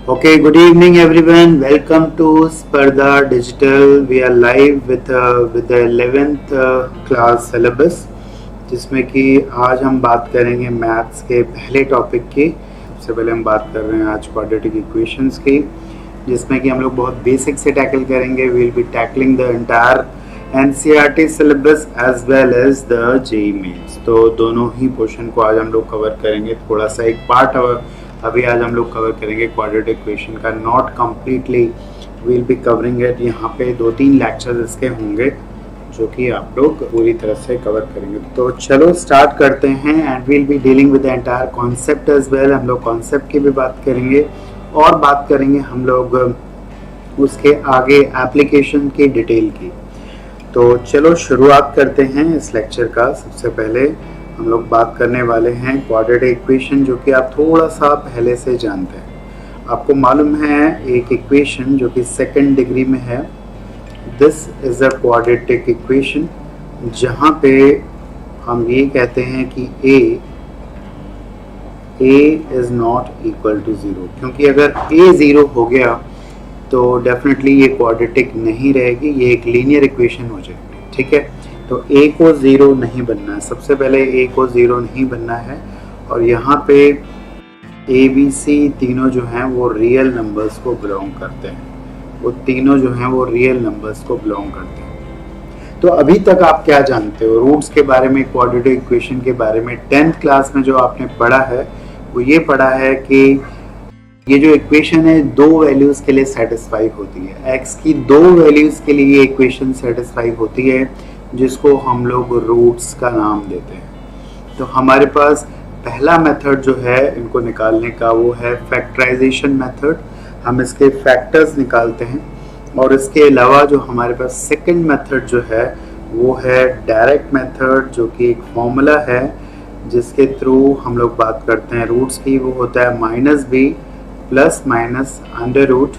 Okay, good evening everyone. Welcome to Spardha Digital. We are live with the 11th class syllabus जिसमें कि आज हम बात करेंगे मैथ्स के पहले टॉपिक की। सबसे पहले हम बात कर रहे हैं आज क्वाड्रेटिक इक्वेशंस की, जिसमें कि हम लोग बहुत बेसिक से टैकल करेंगे। We will be tackling the entire NCERT syllabus as well as the JEE mains. तो दोनों ही पोर्शन को आज हम लोग कवर करेंगे। थोड़ा सा एक पार्ट अभी आज हम लोग कवर करेंगे क्वाड्रेटिक इक्वेशन का, not completely will be covering it. यहाँ पे 2-3 लेक्चर्स इसके होंगे जो कि आप लोग पूरी तरह से कवर करेंगे। तो चलो स्टार्ट करते हैं and we'll be dealing with the entire concept as well. हम लोग कॉन्सेप्ट की भी बात करेंगे और बात करेंगे हम लोग उसके आगे एप्लीकेशन की डिटेल की। तो चलो शुरुआत करते हैं इस लेक्चर का। सबसे पहले हम लोग बात करने वाले हैं क्वाड्रेटिक इक्वेशन, जो कि आप थोड़ा सा पहले से जानते हैं। आपको मालूम है एक इक्वेशन जो कि सेकंड डिग्री में है, this is a quadratic equation, जहाँ पे हम ये कहते हैं कि a is not equal to 0, क्योंकि अगर a 0 हो गया तो डेफिनेटली ये क्वाड्रेटिक नहीं रहेगी, ये एक लीनियर इक्वेशन हो जाएगी। ठीक है, तो a को 0 नहीं बनना है। सबसे पहले a को 0 नहीं बनना है, और यहाँ पे a b c तीनों जो हैं वो रियल नंबर्स को बिलोंग करते हैं। वो तीनों जो हैं वो रियल नंबर्स को बिलोंग करते हैं। तो अभी तक आप क्या जानते हो रूट्स के बारे में, क्वाड्रेटिक इक्वेशन के बारे में? 10th क्लास में जो आपने पढ़ा है वो ये पढ़ा है कि ये जो इक्वेशन है 2 वैल्यूज के लिए सेटिस्फाई होती है। x की 2 वैल्यूज के लिए ये इक्वेशन सेटिस्फाई होती है, जिसको हम लोग रूट्स का नाम देते हैं। तो हमारे पास पहला मेथड जो है इनको निकालने का वो है फैक्टराइजेशन मेथड। हम इसके फैक्टर्स निकालते हैं, और इसके अलावा जो हमारे पास सेकंड मेथड जो है वो है डायरेक्ट मेथड, जो कि एक फॉर्मूला है जिसके थ्रू हम लोग बात करते हैं रूट्स की। वो होता है -b plus minus under root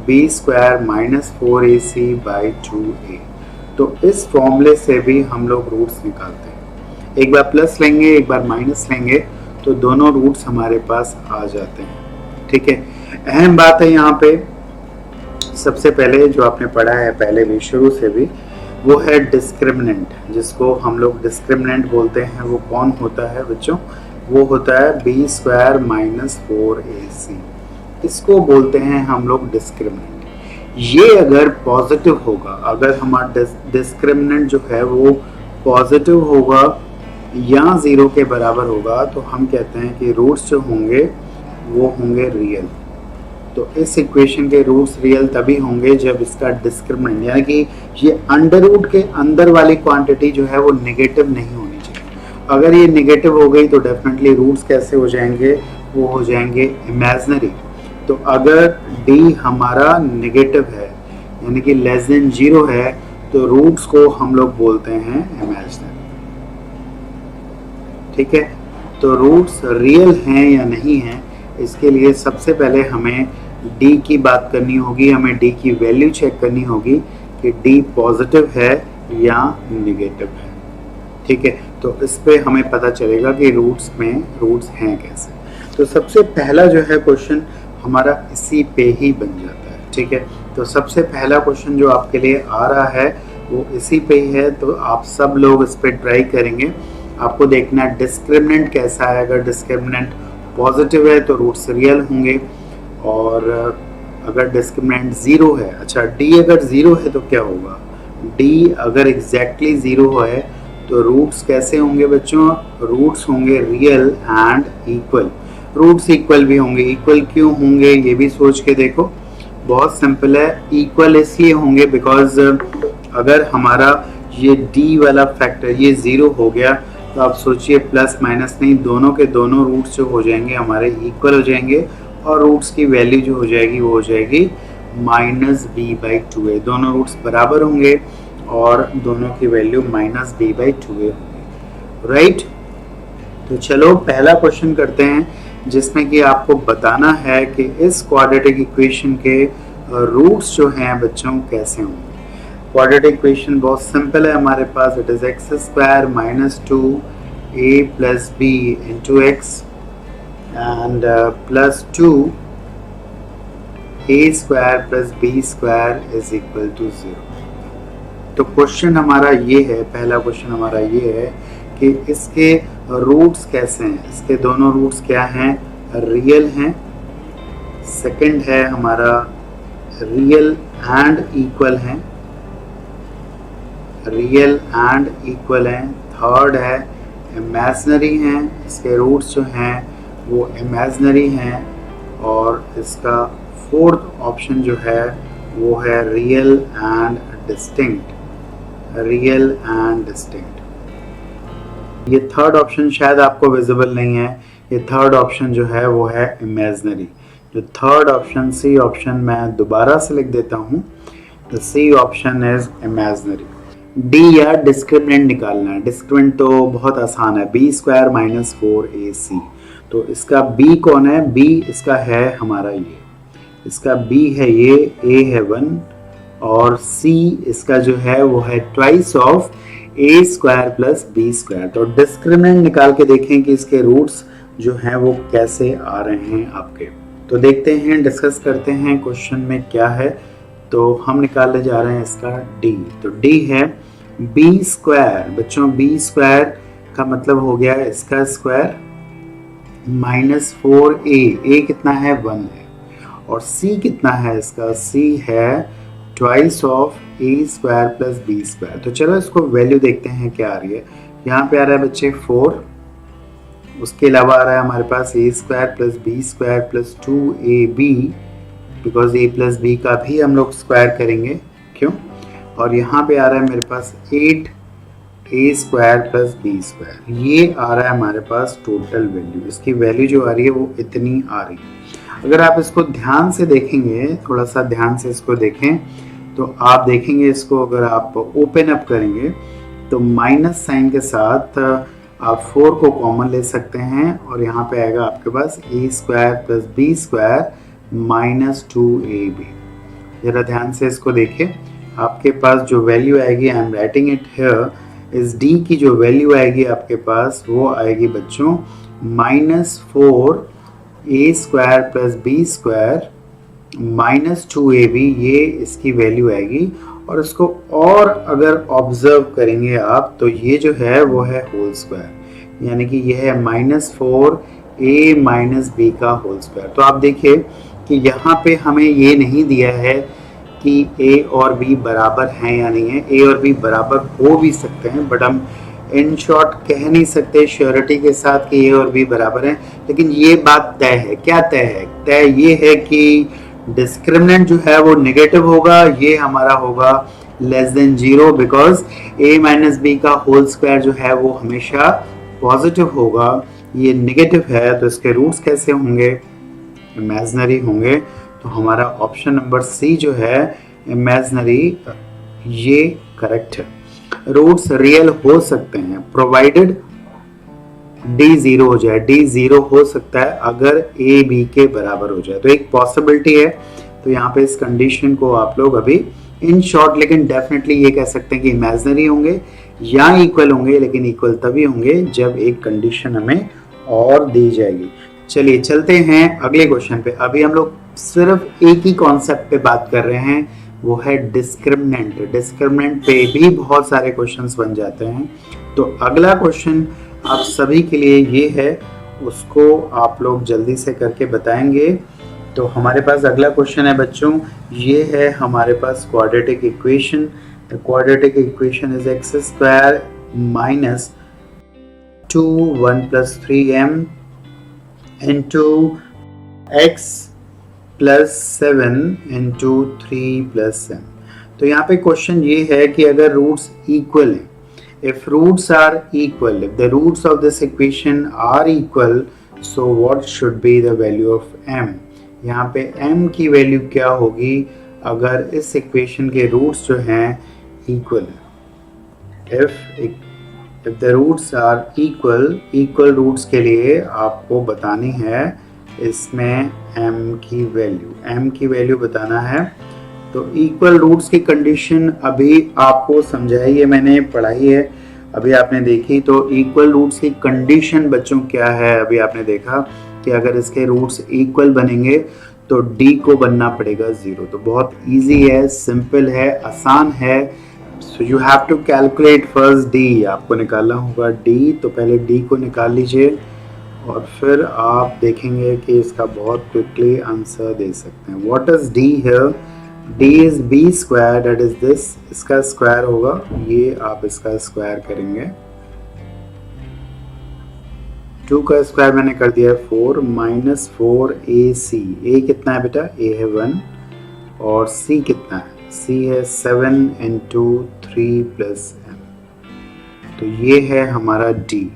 b² minus 4ac by 2a। तो इस फॉर्मूले से भी हम लोग रूट्स निकालते हैं। एक बार प्लस लेंगे, एक बार माइनस लेंगे, तो दोनों रूट्स हमारे पास आ जाते हैं। ठीक है, अहम बात है यहाँ पे सबसे पहले जो आपने पढ़ा है पहले भी शुरू से भी, वो है डिस्क्रिमिनेंट, जिसको हम लोग डिस्क्रिमिनेंट बोलते हैं। वो कौन होता है बच्चों? वो होता है b² माइनस 4ac। इसको बोलते हैं हम लोग डिस्क्रिमिनेंट। ये अगर पॉजिटिव होगा, अगर हमारा डिस्क्रिमिनेंट जो है वो पॉजिटिव होगा या 0 के बराबर होगा, तो हम कहते हैं कि रूट्स जो होंगे वो होंगे रियल। तो इस इक्वेशन के रूट्स रियल तभी होंगे जब इसका डिस्क्रिमिनेंट, यानी कि ये अंडर रूट के अंदर वाली क्वांटिटी जो है वो नेगेटिव नहीं होनी चाहिए। अगर ये नेगेटिव हो गई तो डेफिनेटली रूट्स कैसे हो जाएंगे? वो हो जाएंगे इमेजिनरी। तो अगर d हमारा नेगेटिव है, यानी कि लेस देन 0 है, तो रूट्स को हम लोग बोलते हैं इमेजिनरी। ठीक है, तो रूट्स रियल हैं या नहीं हैं, इसके लिए सबसे पहले हमें d की बात करनी होगी, हमें d की वैल्यू चेक करनी होगी कि d पॉजिटिव है या नेगेटिव है। ठीक है, तो इस पे हमें पता चलेगा कि रूट्स हैं कैसे। तो सबसे पहला जो है क्वेश्चन हमारा इसी पे ही बन जाता है। ठीक है, तो सबसे पहला क्वेश्चन जो आपके लिए आ रहा है वो इसी पे ही है। तो आप सब लोग इस पे ट्राई करेंगे। आपको देखना है डिस्क्रिमिनेंट कैसा है। अगर डिस्क्रिमिनेंट पॉजिटिव है तो रूट्स रियल होंगे, और अगर डिस्क्रिमिनेंट 0 है, अच्छा d अगर 0 है तो क्या होगा? d अगर एग्जैक्टली 0 है तो रूट्स कैसे होंगे बच्चों? रूट्स होंगे real and equal. Roots equal भी होंगे। इक्वल क्यों होंगे ये भी सोच के देखो, बहुत सिंपल है। इक्वल इसलिए होंगे बिकॉज अगर हमारा ये d वाला फैक्टर ये 0 हो गया, तो आप सोचिए प्लस माइनस नहीं, दोनों के दोनों रूट्स जो हो जाएंगे हमारे इक्वल हो जाएंगे, और रूट्स की वैल्यू जो हो जाएगी वो हो जाएगी -b/2a। दोनों रूट्स बराबर होंगे और दोनों की वैल्यू -b/2a होगी। राइट, तो चलो पहला क्वेश्चन करते हैं, जिसमें कि आपको बताना है कि इस क्वाड्रेटिक इक्वेशन के रूट्स जो हैं बच्चों कैसे होंगे। क्वाड्रेटिक इक्वेशन बहुत सिंपल है हमारे पास। It is x² minus 2a plus b into x and plus 2 a square plus B square is equal to 0। तो क्वेश्चन हमारा ये है, पहला क्वेश्चन हमारा ये है कि इसके रूट्स कैसे हैं, इसके दोनों रूट्स क्या हैं, रियल हैं। सेकंड है हमारा रियल एंड इक्वल हैं, रियल एंड इक्वल हैं। थर्ड है इमेजिनरी हैं, इसके रूट्स जो हैं वो इमेजिनरी हैं। और इसका फोर्थ ऑप्शन जो है वो है real and distinct, real and distinct. ये थर्ड ऑप्शन शायद आपको विजिबल नहीं है, ये थर्ड ऑप्शन जो है वो है इमेजिनरी। जो थर्ड ऑप्शन सी ऑप्शन मैं दोबारा से लिख देता हूँ, the C option is imaginary. D या डिस्क्रिमिनेंट निकालना है। डिस्क्रिमिनेंट तो बहुत आसान है, बी स्क्वायर माइनस 4ac। तो इसका बी कौन है, बी इसका है हमारा ये, इसका बी है ये, ए है 1 और सी इसका जो है वो है twice of A square plus B square. तो डिस्क्रिमिनेंट निकाल के देखें कि इसके रूट्स जो हैं वो कैसे आ रहे हैं आपके। तो देखते हैं, डिस्कस करते हैं क्वेश्चन में क्या है। तो हम निकालने जा रहे हैं इसका डी। तो डी है बी स्क्वायर, बच्चों बी स्क्वायर का मतलब हो गया इसका स्क्वायर माइनस 4a, कितना है 1 है, और c कितना है इसका, c है twice of A square plus B square. तो चलो इसको वैल्यू देखते हैं क्या आ रही है। यहाँ पे आ रहा है बच्चे 4, उसके अलावा आ रहा है हमारे पास a square plus B square plus 2ab, because a plus b का भी हम लोग स्क्वायर करेंगे, क्यों। और यहाँ पे आ रहा है मेरे पास 8 ए स्क्वायर प्लस बी स्क्वायर। ये आ रहा है हमारे पास टोटल वैल्यू, इसकी वैल्यू जो आ रही है वो इतनी आ रही है। अगर आप इसको ध्यान से देखेंगे, थोड़ा सा ध्यान से इसको देखें, तो आप देखेंगे इसको अगर आप ओपन अप करेंगे तो माइनस साइन के साथ आप 4 को कॉमन ले सकते हैं और यहाँ पे आएगा आपके पास a square plus B square minus 2ab। जरा ध्यान से इसको देखिए, आपके पास जो वैल्यू आएगी, I am writing it here, इस डी की जो वैल्यू आएगी आपके पास वो आएगी बच्चों minus 4 a square plus B square minus 2ab, ये इसकी वैल्यू आएगी। और इसको और अगर ऑब्जर्व करेंगे आप तो ये जो है वो है होल स्क्वायर, यानी कि ये है माइनस 4a माइनस बी का होल स्क्वायर। तो आप देखिए कि यहाँ पे हमें ये नहीं दिया है कि a और b बराबर हैं या नहीं है। a और b बराबर हो भी सकते हैं, बट हम इन शॉर्ट कह नहीं सकते श्योरिटी के साथ कि a और b बराबर हैं। लेकिन ये बात तय है, क्या तय है, तय ये है कि डिस्क्रिमिनेंट जो है वो नेगेटिव होगा, ये हमारा होगा less than 0, because a minus B का होल स्क्वायर जो है वो हमेशा पॉजिटिव होगा, ये नेगेटिव है। तो इसके रूट्स कैसे होंगे, इमेजिनरी होंगे। तो हमारा ऑप्शन नंबर सी जो है इमेजिनरी, ये करेक्ट है। रूट्स रियल हो सकते हैं प्रोवाइडेड डी 0 हो जाए, डी 0 हो सकता है अगर ए बी के बराबर हो जाए, तो एक पॉसिबिलिटी है। तो यहाँ पे इस कंडीशन को आप लोग अभी इन शॉर्ट, लेकिन डेफिनेटली ये कह सकते हैं कि इमेजिनरी होंगे या इक्वल होंगे, लेकिन इक्वल तभी होंगे जब एक कंडीशन हमें और दी जाएगी। चलिए चलते हैं अगले क्वेश्चन पे। अभी हम लोग सिर्फ एक ही कॉन्सेप्ट पे बात कर रहे हैं, वो है डिस्क्रिमिनेंट। डिस्क्रिमिनेंट पे भी बहुत सारे क्वेश्चंस बन जाते हैं। तो अगला क्वेश्चन आप सभी के लिए ये है, उसको आप लोग जल्दी से करके बताएंगे। तो हमारे पास अगला क्वेश्चन है बच्चों, ये है हमारे पास quadratic equation. The quadratic equation is x square minus 2 1 plus 3m into x plus 7 into 3 plus m। तो यहाँ पे क्वेश्चन ये है कि अगर रूट्स इक्वल हैं, if roots are equal, if the roots of this equation are equal, so what should be the value of m? यहाँ पे m की वैल्यू क्या होगी अगर इस इक्वेशन के रूट्स जो हैं इक्वल हैं। if the roots are equal roots के लिए आपको बतानी है इसमें m की वैल्यू बताना है। तो इक्वल रूट्स की कंडीशन अभी आपको समझाई है, मैंने पढ़ाई है, अभी आपने देखी। तो इक्वल रूट्स की कंडीशन बच्चों क्या है, अभी आपने देखा कि अगर इसके रूट्स इक्वल बनेंगे तो डी को बनना पड़ेगा 0। तो बहुत इजी है, सिंपल है, आसान है। So you have to calculate first D, आपको निकालना होगा डी। तो पहले डी को निकाल लीजिए और फिर आप देखेंगे कि इसका बहुत क्विकली आंसर दे सकते हैं। What is D here? D is B square, that is this, इसका स्क्वायर होगा, ये आप इसका स्क्वायर करेंगे। 2 का स्क्वायर मैंने कर दिया है 4 माइनस 4 ए सी। ए कितना है बेटा? ए है 1 और सी कितना है? सी है 7 इंटू 3 प्लस एम। तो ये है हमारा डी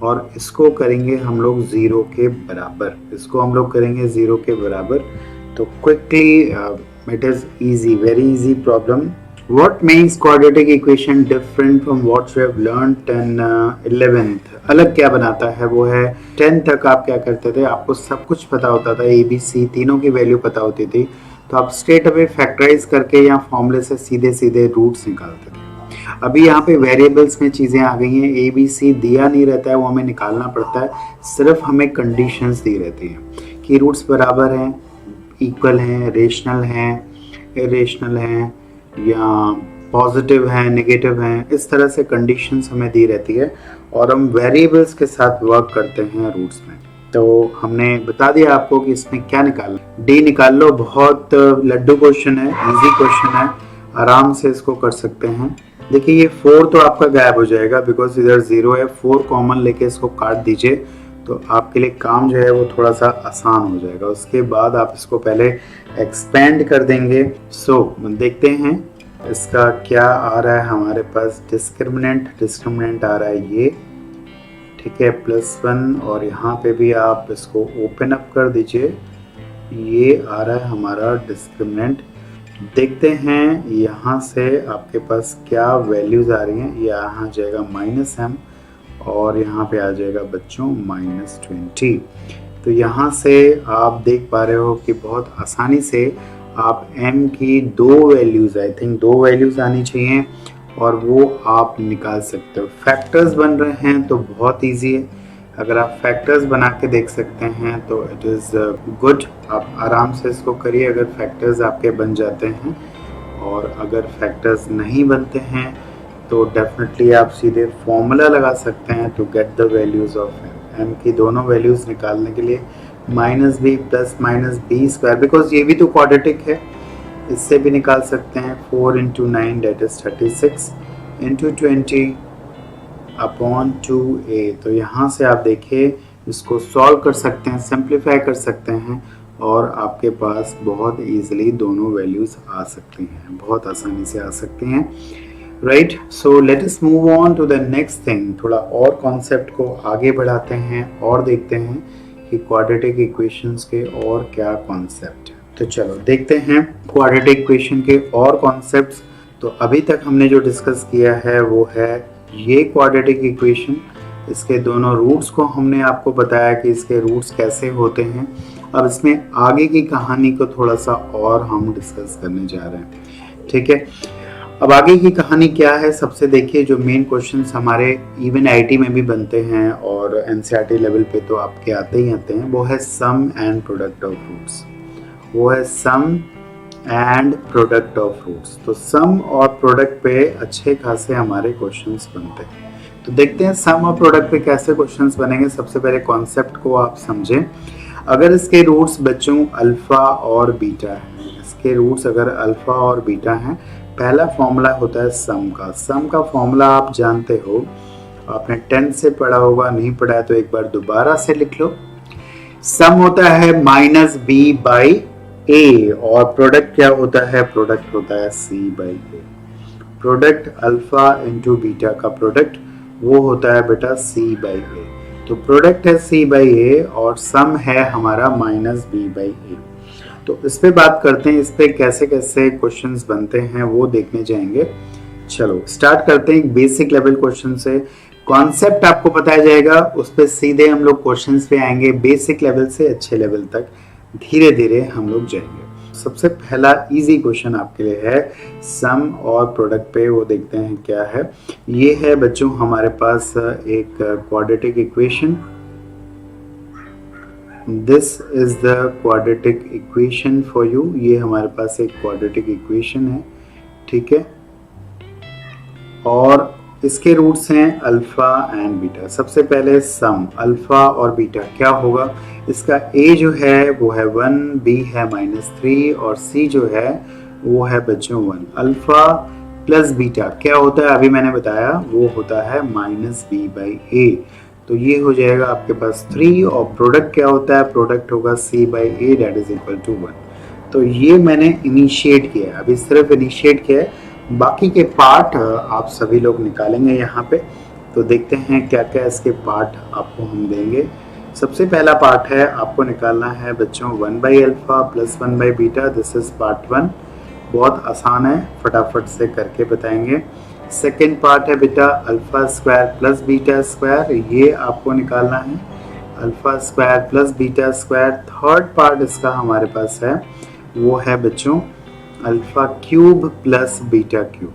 और इसको करेंगे हम लोग 0 के बराबर, इसको हम लोग करेंगे 0 के बराबर। तो quickly it is easy, very easy problem. What makes quadratic equation different from what you have learned in 11th? अलग क्या बनाता है? वो है 10 तक आप क्या करते थे, आपको सब कुछ पता होता था, ए बी सी तीनों की वैल्यू पता होती थी, तो आप स्ट्रेट अवे फैक्टराइज करके या फॉर्मूले से सीधे सीधे रूट्स निकालते थे। अभी यहाँ पे वेरिएबल्स में चीज़ें आ गई हैं, ए बी सी दिया नहीं रहता है, वो हमें निकालना पड़ता है, सिर्फ हमें कंडीशंस दी रहती हैं कि रूट्स बराबर हैं, इक्वल हैं, रेशनल हैं, इरेशनल हैं या पॉजिटिव हैं, नेगेटिव हैं, इस तरह से कंडीशंस हमें दी रहती है और हम वेरिएबल्स के साथ वर्क करते हैं रूट्स में। तो हमने बता दिया आपको कि इसमें क्या निकालना। डी निकाल लो, बहुत लड्डू क्वेश्चन है, इजी क्वेश्चन है, आराम से इसको कर सकते हैं। देखिए ये 4 तो आपका गायब हो जाएगा बिकॉज इधर 0 है, 4 कॉमन लेके इसको काट दीजिए तो आपके लिए काम जो है वो थोड़ा सा आसान हो जाएगा। उसके बाद आप इसको पहले एक्सपेंड कर देंगे। सो देखते हैं इसका क्या आ रहा है हमारे पास। डिस्क्रिमिनेंट आ रहा है ये, ठीक है, +1 और यहाँ पे भी आप इसको ओपन अप कर दीजिए, ये आ रहा है हमारा डिस्क्रिमिनेंट। देखते हैं यहाँ से आपके पास क्या वैल्यूज आ रही हैं। यहाँ जाएगा -m और यहाँ पे आ जाएगा बच्चों -20। तो यहाँ से आप देख पा रहे हो कि बहुत आसानी से आप m की 2 वैल्यूज़, आई थिंक 2 वैल्यूज़ आनी चाहिए और वो आप निकाल सकते हो। फैक्टर्स बन रहे हैं तो बहुत इजी है, अगर आप फैक्टर्स बना के देख सकते हैं तो इट इज़ गुड। आप आराम से इसको करिए अगर फैक्टर्स आपके बन जाते हैं, और अगर फैक्टर्स नहीं बनते हैं तो डेफिनेटली आप सीधे फॉर्मूला लगा सकते हैं to get the values of m की दोनों वैल्यूज़ निकालने के लिए। -b plus -b square, because ये भी तो क्वाड्रेटिक है, इससे भी निकाल सकते हैं। 4 into 9 that is 36 into 20 upon 2a। तो यहाँ से आप देखिए इसको सॉल्व कर सकते हैं, सिंप्लीफाई कर सकते हैं और आपके पास बहुत ईजिली दोनों वैल्यूज़ आ सकती हैं, बहुत आसानी से आ सकती हैं, right. So let us move on to the next thing. थोड़ा और कॉन्सेप्ट को आगे बढ़ाते हैं और देखते हैं कि क्वाड्रेटिक इक्वेशंस के और क्या कॉन्सेप्ट है। तो चलो देखते हैं क्वाड्रेटिक इक्वेशन के और कॉन्सेप्ट्स। तो अभी तक हमने जो डिस्कस किया है वो है ये क्वाड्रेटिक इक्वेशन, इसके दोनों रूट्स को हमने आपको बताया कि इसके रूट्स कैसे होते हैं। अब इसमें आगे की कहानी को थोड़ा सा और हम डिस्कस करने जा रहे हैं, ठीक है। अब आगे की कहानी क्या है, सबसे देखिए जो मेन क्वेश्चंस हमारे इवन आईटी में भी बनते हैं और एनसीईआरटी लेवल पे तो आपके आते ही आते हैं, वो है सम एंड प्रोडक्ट ऑफ रूट्स। वो है सम एंड प्रोडक्ट ऑफ रूट्स। तो सम और प्रोडक्ट पे अच्छे खासे हमारे क्वेश्चंस बनते हैं। तो देखते हैं सम और प्रोडक्ट पे कैसे क्वेश्चंस बनेंगे। सबसे पहले कॉन्सेप्ट को आप समझें। अगर इसके रूट्स बच्चों अल्फा और बीटा हैं, इसके रूट्स अगर अल्फा और बीटा हैं, पहला फॉर्मूला होता है सम का। सम का फॉर्मूला आप जानते हो, आपने 10 से पढ़ा होगा, नहीं पढ़ा है तो एक बार दोबारा से लिख लो। सम होता है -b/a और प्रोडक्ट क्या होता है, प्रोडक्ट होता है c/a। Product alpha into beta का प्रोडक्ट वो होता है बेटा c/a। तो प्रोडक्ट है c/a और सम है हमारा -b/a। तो इस पे बात करते हैं, इस पे कैसे कैसे क्वेश्चंस बनते हैं वो देखने जाएंगे। चलो स्टार्ट करते हैं एक बेसिक लेवल क्वेश्चन से। कॉन्सेप्ट आपको बताया जाएगा, उस पे सीधे हम लोग क्वेश्चंस पे आएंगे, बेसिक लेवल से अच्छे लेवल तक धीरे धीरे हम लोग जाएंगे। सबसे पहला इजी क्वेश्चन आपके लिए है सम और प्रोडक्ट पे, वो देखते हैं क्या है। ये है बच्चों हमारे पास एक quadratic equation, this is the quadratic equation for you. ये हमारे पास एक क्वाड्रेटिक इक्वेशन है, ठीक है, और इसके रूट्स हैं अल्फा एंड बीटा। सबसे पहले सम अल्फा और बीटा क्या होगा, इसका a जो है वो है 1, b है -3 और c जो है वो है बच्चों 1। अल्फा प्लस बीटा क्या होता है, अभी मैंने बताया, वो होता है -b/a। तो ये हो जाएगा आपके पास 3 और प्रोडक्ट क्या होता है, प्रोडक्ट होगा c/a that is equal to 1। तो ये मैंने इनिशिएट किया है, अभी सिर्फ इनिशिएट किया है, बाकी के पार्ट आप सभी लोग निकालेंगे यहाँ पे। तो देखते हैं क्या क्या इसके पार्ट आपको हम देंगे। सबसे पहला पार्ट है आपको निकालना है बच्चों 1/अल्फा प्लस 1/बीटा। दिस इज पार्ट 1, बहुत आसान है, फटाफट से करके बताएंगे। सेकेंड पार्ट है बेटा alpha square plus beta square, ये आपको निकालना है, alpha square plus beta square. Third part इसका हमारे पास है वो है बच्चों alpha cube plus beta cube.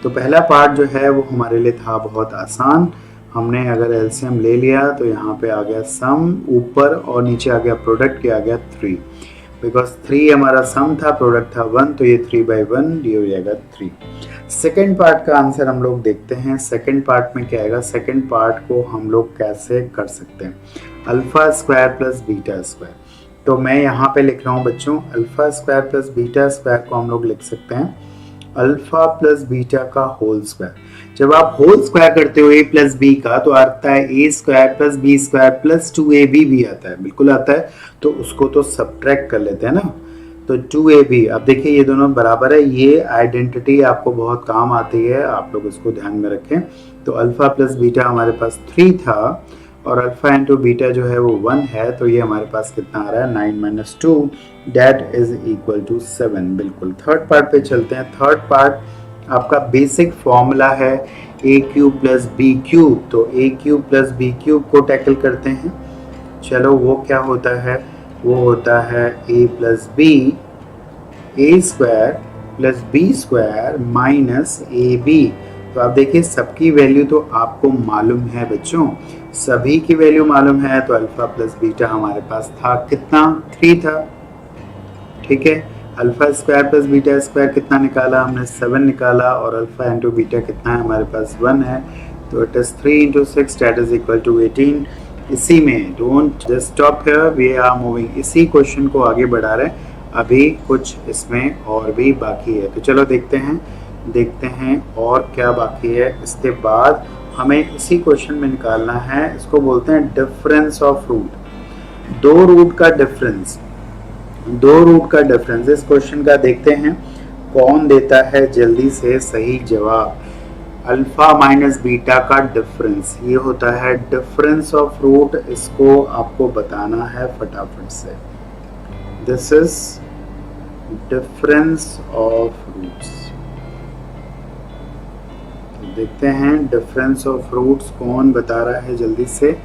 तो पहला पार्ट जो है वो हमारे लिए था बहुत आसान, हमने अगर एलसीएम ले लिया तो यहाँ पे आ गया सम ऊपर और नीचे आ गया प्रोडक्ट, क्या आ गया 3, बिकॉज 3 हमारा सम था, प्रोडक्ट था 1, तो ये 3/1, ये हो जाएगा 3। सेकेंड पार्ट का आंसर हम लोग देखते हैं। सेकेंड पार्ट में क्या आएगा, सेकेंड पार्ट को हम लोग कैसे कर सकते हैं, alpha square plus beta square. तो मैं यहाँ पे लिख रहा हूँ बच्चों alpha square plus beta square को हम लोग लिख सकते हैं अल्फा प्लस बीटा का होल स्क्वायर। जब आप होल स्क्वायर करते हो a प्लस बी का तो आता है a square plus B square plus 2ab भी आता है, बिल्कुल आता है, तो उसको तो सब्ट्रैक्ट कर लेते हैं ना। तो 2ab, अब देखिए ये दोनों बराबर है, ये आइडेंटिटी आपको बहुत काम आती है, आप लोग इसको ध्यान में रखें। तो अल्फा प्लस बीटा हमारे पास 3 था और अल्फा इंटू बीटा जो है वो 1 है, तो ये हमारे पास कितना आ रहा है 9 - 2 दैट इज इक्वल टू 7। बिल्कुल थर्ड पार्ट पे चलते हैं। थर्ड पार्ट आपका बेसिक फॉर्मूला है a cube plus B cube, तो ए क्यूब प्लस बी क्यूब को टैकल करते हैं। चलो वो क्या होता है, वो होता है a plus B A square plus B square minus A B. तो आप देखिए सबकी वैल्यू तो आपको मालूम है बच्चों, सभी की वैल्यू मालूम है। तो अल्फा प्लस बीटा हमारे पास था कितना, 3 था, ठीक है। Alpha square plus beta square कितना निकाला हमने, 7 निकाला, और अल्फा इंटू बीटा कितना है हमारे पास 1 है, तो it is 3 × 6 that is equal to 18। इसी में don't just stop here, we are moving, इसी क्वेश्चन को आगे बढ़ा रहे हैं, अभी कुछ इसमें और भी बाकी है। तो चलो देखते हैं और क्या बाकी है। इसके बाद हमें इसी क्वेश्चन में निकालना है, इसको बोलते हैं डिफरेंस ऑफ रूट, दो रूट का डिफरेंस। इस क्वेश्चन का देखते हैं कौन देता है जल्दी से सही जवाब। अल्फा माइनस बीटा का डिफरेंस, ये होता है डिफरेंस ऑफ रूट, इसको आपको बताना है फटाफट से। This is difference of roots. देखते हैं डिफरेंस ऑफ रूट्स कौन बता रहा है जल्दी से।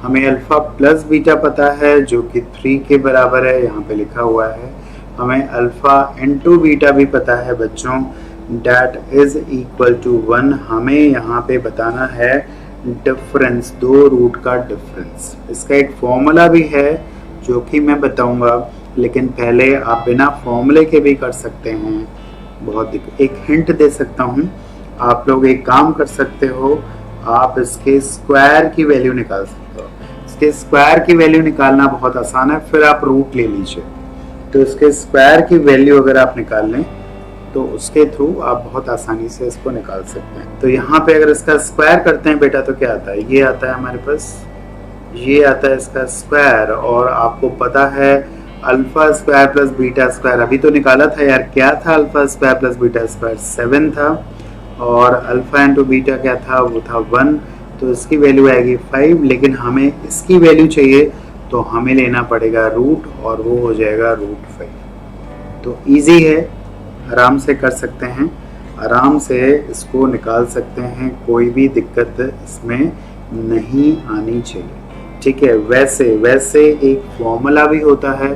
हमें अल्फा प्लस बीटा पता है जो कि 3 के बराबर है, यहाँ पे लिखा हुआ है। हमें अल्फा इंटू बीटा भी पता है बच्चों, डेट इज इक्वल टू 1। हमें यहाँ पे बताना है डिफरेंस, दो रूट का डिफरेंस। इसका एक फॉर्मूला भी है जो कि मैं बताऊंगा, लेकिन पहले आप बिना फॉर्मूले के भी कर सकते हैं। एक हिंट दे सकता हूँ, आप लोग एक काम कर सकते हो, आप इसके स्क्वायर की वैल्यू निकाल सकते हो। इसके स्क्वायर की वैल्यू निकालना बहुत आसान है, फिर आप रूट ले लीजिए। तो इसके स्क्वायर की वैल्यू अगर आप निकाल लें तो उसके थ्रू आप बहुत आसानी से इसको निकाल सकते हैं। तो यहाँ पे अगर इसका स्क्वायर करते हैं बेटा तो क्या आता है, ये आता है हमारे पास, ये आता है इसका स्क्वायर। और आपको पता है alpha square plus beta square अभी तो निकाला था यार, क्या था alpha square plus beta square 7 था, और अल्फा इंटू बीटा क्या था, वो था 1, तो इसकी वैल्यू आएगी 5। लेकिन हमें इसकी वैल्यू चाहिए तो हमें लेना पड़ेगा रूट, और वो हो जाएगा √5। तो इजी है, आराम से कर सकते हैं, आराम से इसको निकाल सकते हैं, कोई भी दिक्कत इसमें नहीं आनी चाहिए, ठीक है। वैसे एक फॉर्मूला भी होता है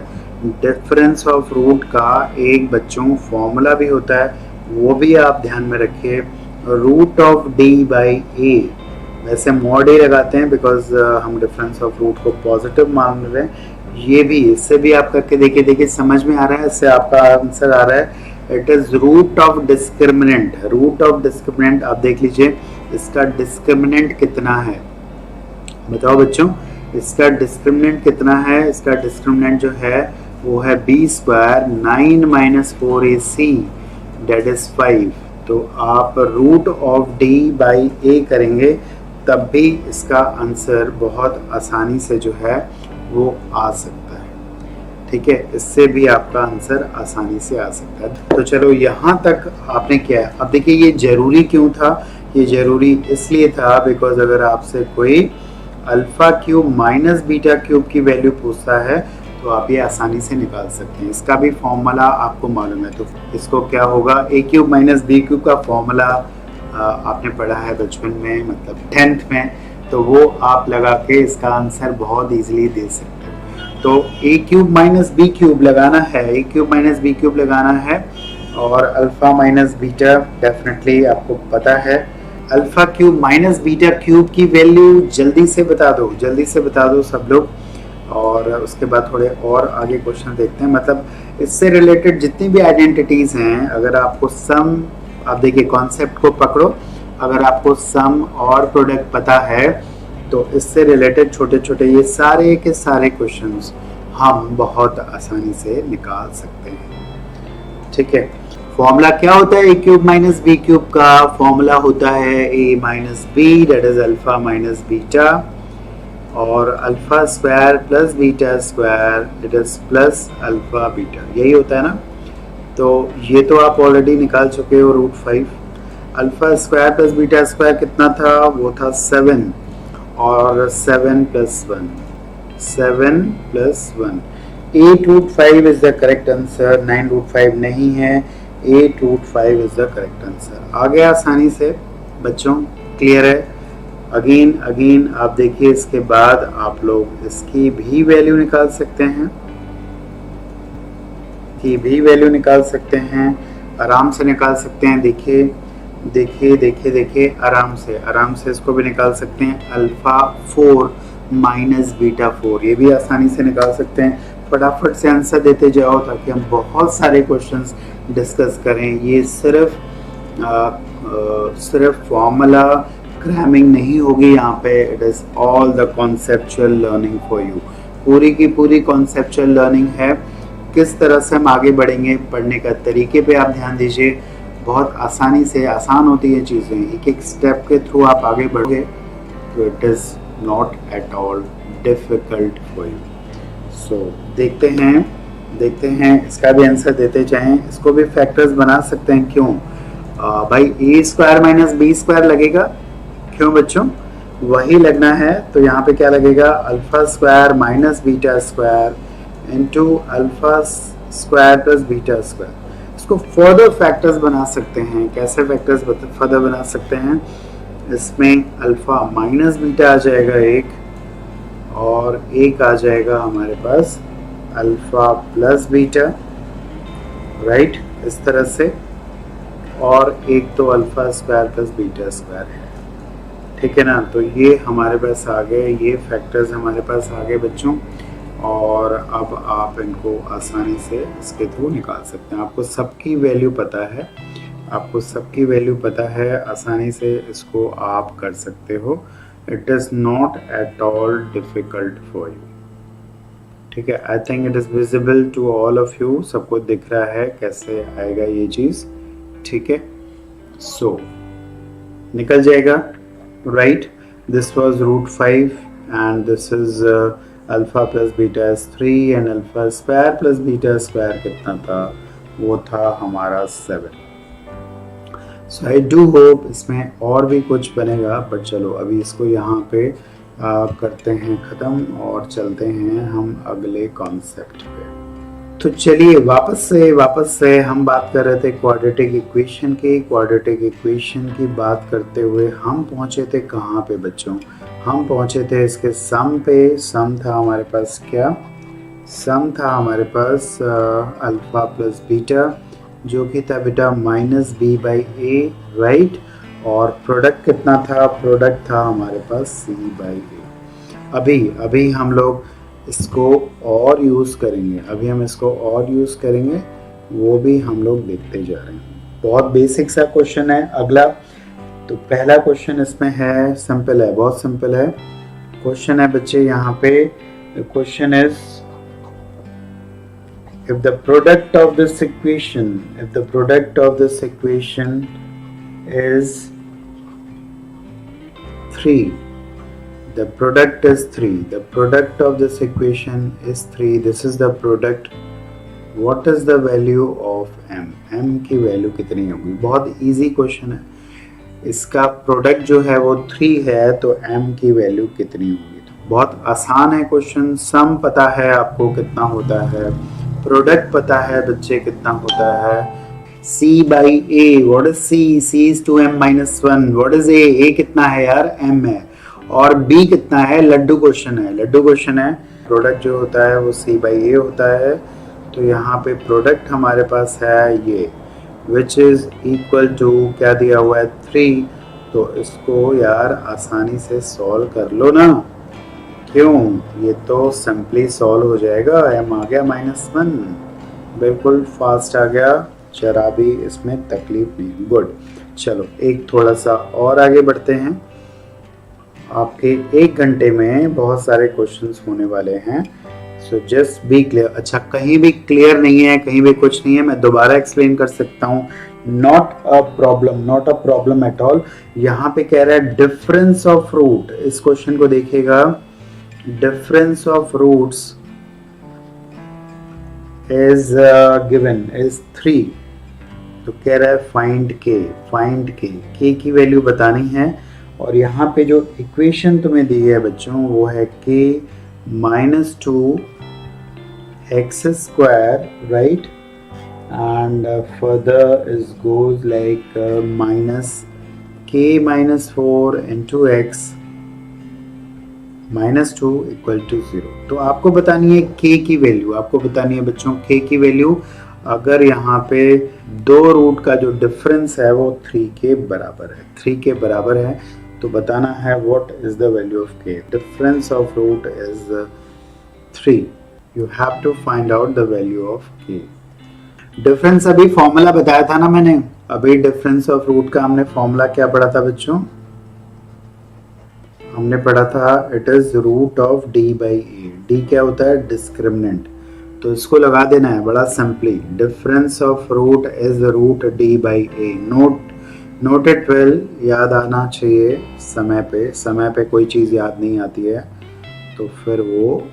डिफरेंस ऑफ रूट का, एक बच्चों फॉर्मूला भी होता है, वो भी आप ध्यान में रखिए, रूट ऑफ d/a। वैसे mod a लगाते हैं बिकॉज हम डिफरेंस ऑफ रूट को पॉजिटिव मान रहे हैं, ये भी, इससे भी आप करके देखिए, देखिए समझ में आ रहा है, इससे आपका आंसर आ रहा है, it is root of discriminant. Root of discriminant आप देख लीजिए, इसका डिस्क्रिमिनेंट कितना है, बताओ बच्चों, इसका डिस्क्रिमिनेंट कितना है? इसका डिस्क्रिमिनेंट जो है वो है B square 9 minus 4ac that is 5। तो आप root of D by A करेंगे तब भी इसका आंसर बहुत आसानी से जो है वो आ सकता है, ठीक है, इससे भी आपका आंसर आसानी से आ सकता है। तो चलो यहाँ तक आपने किया है। अब देखिए ये जरूरी क्यों था? ये जरूरी इसलिए था बिकॉज अगर आपसे कोई alpha cube minus beta cube की वैल्यू पूछता है तो आप ये आसानी से निकाल सकते हैं। इसका भी फॉर्मूला आपको मालूम है, तो इसको क्या होगा, ए क्यूब माइनस बी क्यूब का फॉर्मूला आपने पढ़ा है बचपन में, मतलब 10th में, तो वो आप लगा के इसका आंसर बहुत इजीली दे सकते हैं। तो ए क्यूब माइनस बी क्यूब लगाना है, a cube minus b cube लगाना है, और अल्फा माइनस बीटा डेफिनेटली आपको पता है। Alpha cube minus beta cube की वैल्यू जल्दी से बता दो, जल्दी से बता दो सब लोग, और उसके बाद थोड़े और आगे क्वेश्चन देखते हैं। मतलब इससे रिलेटेड जितनी भी आइडेंटिटीज हैं, अगर आपको सम, आप देखिए कॉन्सेप्ट को पकड़ो, अगर आपको सम और प्रोडक्ट पता है तो इससे रिलेटेड छोटे छोटे ये सारे के सारे क्वेश्चंस हम बहुत आसानी से निकाल सकते हैं, ठीक है। फॉर्मूला क्या होता है a cube minus b cube का? फॉर्मूला होता है a minus b that is alpha minus beta, और alpha square plus beta square it is plus alpha beta, यही होता है ना। तो ये तो आप ऑलरेडी निकाल चुके हो, root 5। Alpha square plus beta square कितना था? वो था 7, और 7 plus 1, 7 plus 1, 8 root 5 is the correct answer, 9 root 5 नहीं है, 8 root 5 is the correct answer. आ गया आसानी से बच्चों, क्लियर है? अगेन अगेन आप देखिए, इसके बाद आप लोग इसकी भी वैल्यू निकाल सकते हैं, की भी वैल्यू निकाल सकते हैं, आराम से निकाल सकते हैं। देखिए देखिए देखिए देखिए, आराम से इसको भी निकाल सकते हैं। अल्फा 4 माइनस बीटा 4, ये भी आसानी से निकाल सकते हैं। फटाफट से आंसर देते जाओ ताकि हम बहुत सारे क्वेश्चंस डिस्कस करें। ये सिर्फ फॉर्मूला क्रैमिंग नहीं होगी यहाँ पे, it is all the conceptual learning for you. पूरी की पूरी कॉन्सेप्चुअल लर्निंग है। किस तरह से हम आगे बढ़ेंगे, पढ़ने का तरीके पे आप ध्यान दीजिए, बहुत आसानी से आसान होती है चीज़ें, एक एक स्टेप के थ्रू आप आगे बढ़ोगे तो it is not at all difficult for you. So देखते हैं इसका भी आंसर देते जाएं। इसको भी फैक्टर्स बना सकते हैं, क्यों भाई, ए स्क्वायर माइनस बी स्क्वायर लगेगा, क्यों बच्चों, वही लगना है। तो यहाँ पे क्या लगेगा, alpha square minus beta square into alpha square plus beta square. इसको फर्दर फैक्टर्स बना सकते हैं। कैसे फैक्टर्स फर्दर बना सकते हैं? इसमें अल्फा माइनस बीटा आ जाएगा एक, और एक आ जाएगा हमारे पास अल्फा प्लस बीटा, राइट, इस तरह से, और एक तो alpha square plus beta square है, ठीक है ना। तो ये हमारे पास आ गए, ये फैक्टर्स हमारे पास आ गए बच्चों, और अब आप इनको आसानी से इसके थ्रू निकाल सकते हैं। आपको सबकी वैल्यू पता है, आसानी से इसको आप कर सकते हो। It is not at all difficult for you, ठीक है। I think it is visible to all of you, सबको दिख रहा है कैसे आएगा ये चीज़, ठीक है। सो निकल जाएगा, right. This was rude 5 and this is alpha plus beta is 3 and alpha square plus beta square कितना था? वो था हमारा 7। सो आई डू होप इसमें और भी कुछ बनेगा, बट चलो अभी इसको यहाँ पे करते हैं ख़त्म और चलते हैं हम अगले कॉन्सेप्ट पे। तो चलिए वापस से हम बात कर रहे थे क्वाड्रेटिक इक्वेशन की। क्वाड्रेटिक इक्वेशन की बात करते हुए हम पहुँचे थे कहाँ पे बच्चों? हम पहुँचे थे इसके सम पे। सम था हमारे पास क्या? सम था हमारे पास अल्फा प्लस बीटा, जो कि था बेटा minus B by A, right. और प्रोडक्ट कितना था? प्रोडक्ट था हमारे पास सी बाई ए। अभी हम लोग इसको और यूज़ करेंगे, अभी हम इसको और यूज़ करेंगे, वो भी हम लोग देखते जा रहे हैं। बहुत बेसिक सा क्वेश्चन है। अगला तो पहला क्वेश्चन इसमें है, सिंपल है, बहुत सिंपल है क्वेश्चन है बच्चे। यहाँ पे question is if the product of this equation is 3, the product is 3, the product of this equation is 3, this is the product, what is the value of m, m की value कितनी होगी। बहुत easy question है, इसका product जो है वो 3 है तो m की वैल्यू कितनी होगी। तो बहुत आसान है क्वेश्चन, सम पता है आपको कितना होता है, प्रोडक्ट पता है बच्चे कितना होता है, c by a, what is c, c is 2m minus 1, what is a कितना है यार, m है, और b कितना है, लड्डू क्वेश्चन है, प्रोडक्ट जो होता है वो c by a होता है। तो यहाँ पे प्रोडक्ट हमारे पास है ये, which is equal to क्या दिया हुआ है 3, तो इसको यार आसानी से सॉल्व कर लो ना, क्यों, ये तो सिंपली सॉल्व हो जाएगा। m आ गया -1, बिल्कुल फास्ट आ गया, जरा भी इसमें तकलीफ नहीं। गुड, चलो एक थोड़ा सा और आगे बढ़ते हैं। आपके 1 घंटे में बहुत सारे क्वेश्चंस होने वाले हैं, सो जस्ट बी क्लियर। अच्छा, कहीं भी क्लियर नहीं है, कहीं भी कुछ नहीं है, मैं दोबारा एक्सप्लेन कर सकता हूँ, not a problem at all. यहाँ पे कह रहा है डिफरेंस ऑफ रूट, इस क्वेश्चन को देखिएगा, difference of roots is given is 3, तो कह रहा है find k की वैल्यू बतानी है। और यहाँ पे जो इक्वेशन तुम्हें दी है बच्चों वो है k -2 x square, right, and further is goes like minus k -4 into x -2 equal to 0। तो आपको बतानी है k की वैल्यू, आपको बतानी है बच्चों k की वैल्यू। अगर यहाँ पे 2 रूट का जो डिफरेंस है वो 3 के बराबर है, तो बताना है what is the value of k। Difference of root is 3, you have to find out the value of k। Difference अभी फॉर्मूला बताया था ना मैंने, अभी डिफरेंस ऑफ रूट का हमने फॉर्मूला क्या पढ़ा था बच्चों, हमने पढ़ा था it is root of d by A. d क्या होता है, डिस्क्रिमिनेंट, तो इसको लगा देना है बड़ा simply, difference of root is root d by A. Note it well, याद आना चाहिए समय पे कोई चीज़ याद नहीं आती है तो फिर वो